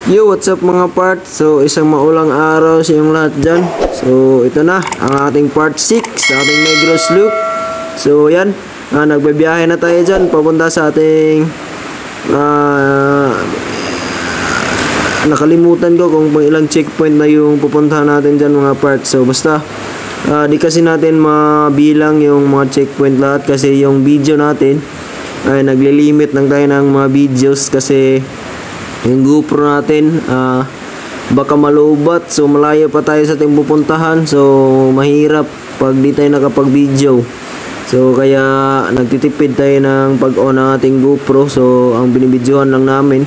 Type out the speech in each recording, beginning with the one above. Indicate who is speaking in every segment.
Speaker 1: Yo, what's up mga part? So, isang maulang araw sa inyong lahat dyan. So, ito na, ang ating part 6 sa ating Negros Loop. So, yan, nagbabiyahe na tayo dyan, papunta sa ating nakalimutan ko kung pang ilang checkpoint na yung pupuntahan natin dyan mga part. So, basta, di kasi natin mabilang yung mga checkpoint lahat kasi yung video natin ay naglilimit lang tayo ng mga videos kasi yung GoPro natin baka malubat, so malayo pa tayo sa ating pupuntahan, so mahirap pag di tayo nakapag-video. So kaya nagtitipid tayo ng pag-on ng ating GoPro. So ang binibidyohan lang namin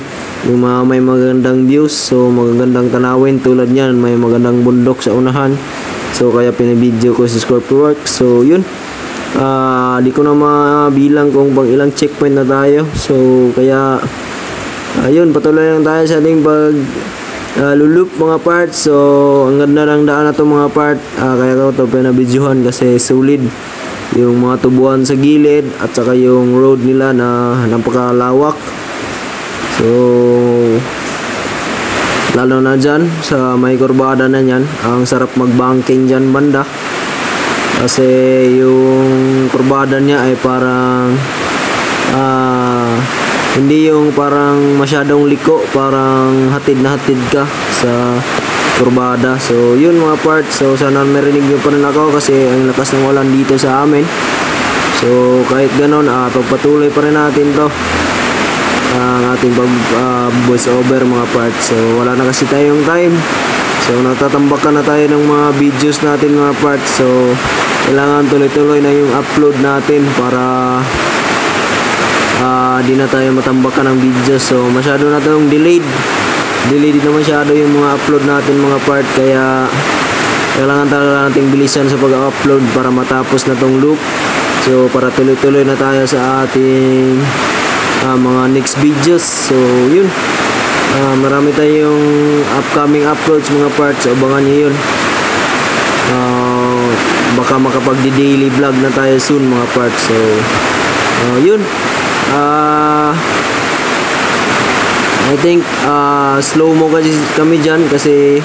Speaker 1: yung mga may magandang views, so magagandang tanawin tulad niyan, may magandang bundok sa unahan. So kaya pinibidyo ko si Scorpio Works. So yun, di ko na mabilang kung pang ilang checkpoint na tayo. So kaya ayun, patuloy lang tayo sa ating pag lulup mga parts. So ang ganda ng daan na to mga part, kaya ko to pinabidyohan kasi solid yung mga tubuan sa gilid at saka yung road nila na napakalawak. So lalo na dyan sa may kurbada na yan, ang sarap mag-banking dyan banda kasi yung kurbada niya ay parang hindi yung parang masyadong liko, parang hatid na hatid ka sa kurbada. So yun mga parts, so sana marinig nyo pa rin ako kasi ang lakas ng ulan dito sa amin. So kahit ganon, pagpatuloy pa rin natin to ang ating voice over mga parts. So wala na kasi tayong time, so natatambakan na tayo ng mga videos natin mga parts. So kailangan tuloy-tuloy na yung upload natin para di na tayo matambakan ng video. So masyado na tayong delayed na masyado yung mga upload natin mga part, kaya kailangan talaga nating bilisan sa pag-upload para matapos na tong loop. So para tuloy-tuloy na tayo sa ating mga next videos. So yun, marami tayong upcoming uploads mga parts, so abangan nyo yun. Baka makapag-daily vlog na tayo soon mga parts. So yun, I think slow mo kasi kami dyan kasi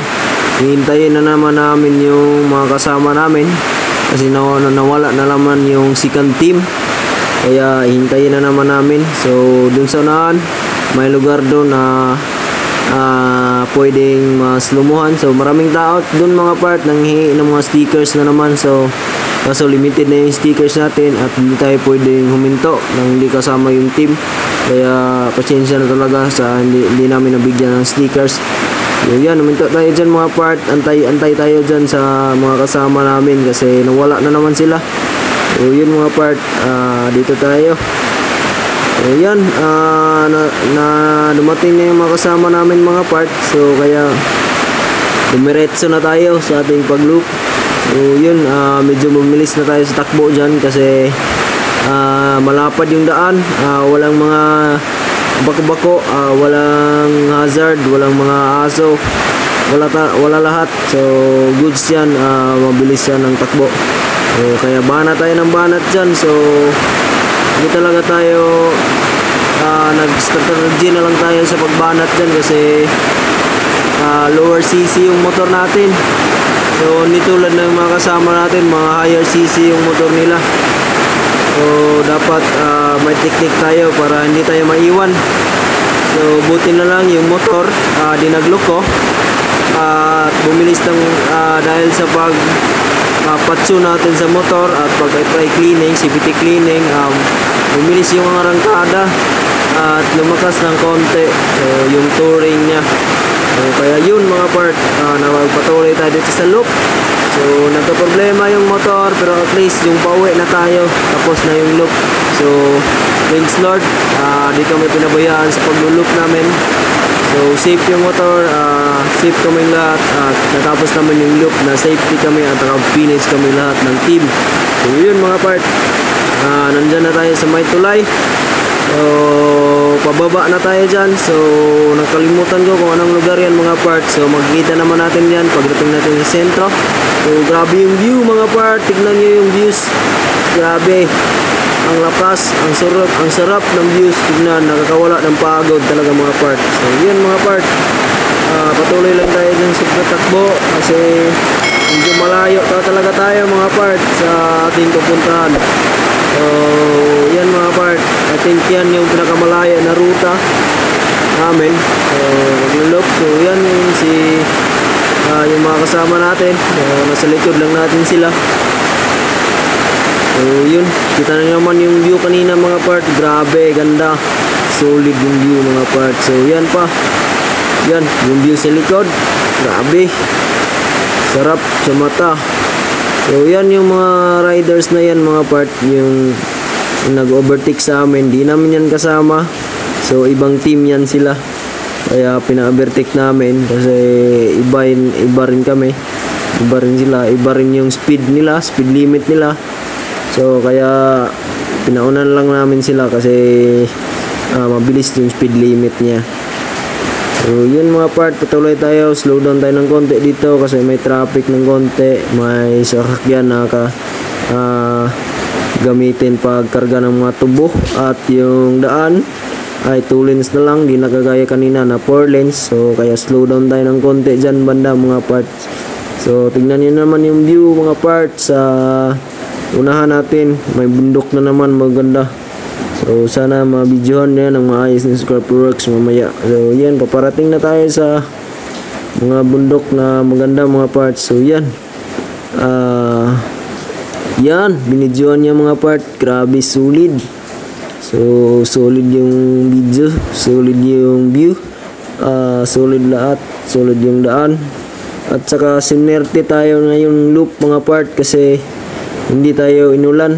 Speaker 1: hihintayin na naman namin yung mga kasama namin kasi nawala na naman yung second team, kaya hihintayin na naman namin. So dun sa unahan may lugar doon na pwedeng maslumuhan. So maraming tao dun mga part, nanghihingi ng mga stickers na naman. So kaso limited na yung stickers natin at hindi tayo pwedeng huminto nang hindi kasama yung team, kaya pasensya na talaga sa hindi namin nabigyan ng stickers. So yan, huminto tayo dyan mga part, antay tayo dyan sa mga kasama namin kasi nawala na naman sila. So yun mga part, dito tayo. So yan, dumating na yung mga kasama namin mga part. So kaya dumiretso na tayo sa ating pag-loop. So yun, medyo bumilis na tayo sa takbo dyan kasi malapad yung daan, walang mga bako-bako, walang hazard, walang mga aso, wala lahat. So goods yan, mabilis yan ang takbo. So kaya banat tayo ng banat dyan. So hindi talaga tayo nag-strategy na lang tayo sa pagbanat dyan kasi lower CC yung motor natin. So hindi tulad ng mga kasama natin, mga higher CC yung motor nila. So dapat may technique tayo para hindi tayo maiwan. So buti na lang yung motor dinagloko at bumilis ng dahil sa patso natin sa motor at pag-try cleaning, CVT cleaning, bumilis yung arangkada at lumakas ng konti yung touring niya. So kaya yun mga part, napagpatuloy tayo dito sa loop. So nagka-problema yung motor pero at least yung pauwi na tayo, tapos na yung loop. So thanks Lord, di kami pinabayaan sa pag-loop namin. So safe yung motor, safe kami lahat at natapos naman yung loop na safety kami at nakapinish kami lahat ng team. So yun mga part, nandyan na tayo sa may tulay. So pababa na tayo dyan. So nakalimutan ko kung anong lugar yan mga part. So magkita naman natin yan pagdating natin sa sentro. So grabe yung view mga part, tignan nyo yung views, grabe. Ang lakas, ang sarap ng views, tignan, nakakawala ng pagod talaga mga part. So yun mga part, patuloy lang tayo dyan sa patakbo kasi medyo malayo talaga tayo mga part sa ating pupuntahan. So yan mga part, I think yan yung pinakamalayo na ruta namin. So maglulok, so yan yung yung mga kasama natin. So nasa likod lang natin sila. So yun, kita na naman yung view kanina mga part. Grabe, ganda, solid yung view mga part. So yan pa, yan yung view sa likod. Grabe, sarap sa mata. So yan yung mga riders na yan mga part, yung nag-overtake sa amin. Di namin yan kasama, so ibang team yan sila, kaya pina-overtake namin kasi iba rin kami, iba rin sila, iba rin yung speed nila, speed limit nila. So kaya pinaunan lang namin sila kasi mabilis yung speed limit niya. So yun mga part, patuloy tayo, slow down tayo ng konti dito kasi may traffic ng konti, may sasakyan na gamitin pagkarga ng mga tubo, at yung daan ay 2 lanes na lang, di nakagaya kanina na 4 lanes. So kaya slow down tayo ng konti dyan banda mga parts. So tingnan niyo naman yung view mga parts. Sa unahan natin may bundok na naman, maganda. So sana mabidyohan yan ang maayos ng Scorpio-Works mamaya. So yan, paparating na tayo sa mga bundok na maganda mga parts. So yan, yan, binidyohan niya mga part. Grabe, solid. So solid yung video, solid yung view, solid lahat, solid yung daan. At saka sinerte tayo ngayong loop mga part kasi hindi tayo inulan.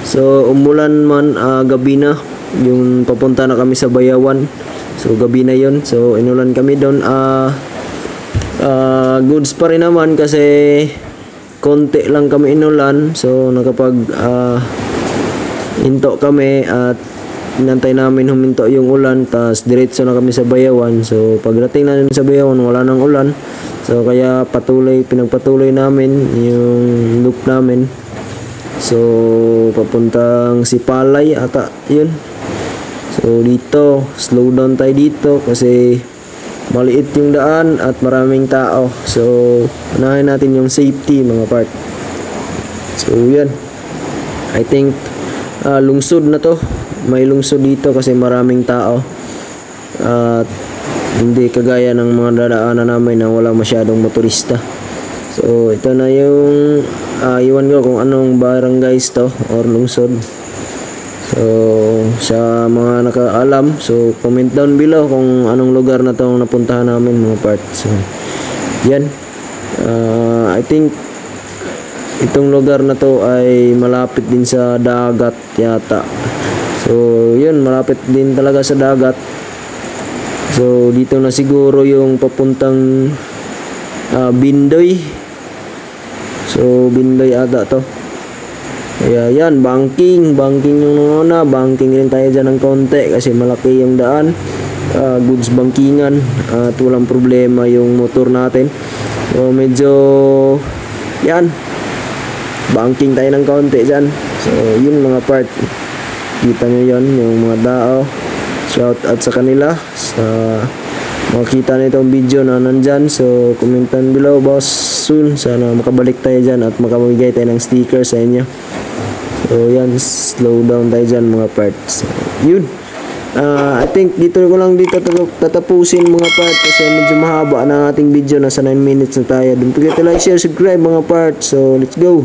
Speaker 1: So umulan man, gabi na, yung papunta na kami sa Bayawan. So gabi na yun, so inulan kami doon. Goods pa rin naman kasi konti lang kami inulan. So nakapag hinto kami at inantay namin huminto yung ulan, tas diretso na kami sa Bayawan. So pagdating namin sa Bayawan, wala nang ulan. So kaya pinagpatuloy namin yung loop namin. So papuntang Sipalay ata yun. So dito, slow down tayo dito kasi maliit yung daan at maraming tao. So unahin natin yung safety mga part. So yan, I think lungsod na to, may lungsod dito kasi maraming tao at hindi kagaya ng mga dadaanan namin na wala masyadong motorista. So ito na yung iwan ko kung anong barangays to or lungsod. So sa mga nakaalam, so comment down below kung anong lugar na to napuntahan namin mga part. So yan, I think itong lugar na to ay malapit din sa dagat yata. So yun, malapit din talaga sa dagat. So dito na siguro yung papuntang Bindoy. So Bindoy ata to. Kaya yan, banking yung una, banking rin tayo dyan ng konti kasi malaki yung daan. Goods bankingan at walang problema yung motor natin. So medyo yan, banking tayo ng konti dyan. So yun mga part, kita nyo yun yung mga tao. Shout out sa kanila sa makita na itong video na nandyan. So commentan below boss, soon sana makabalik tayo dyan at makamigay tayo ng sticker sa inyo. So yan, slow down tayo dyan mga parts. Yun, I think dito ko lang tatapusin mga part kasi medyo mahaba na ating video, nasa 9 minutes na tayo. Don't forget to like, share, subscribe mga parts. So let's go.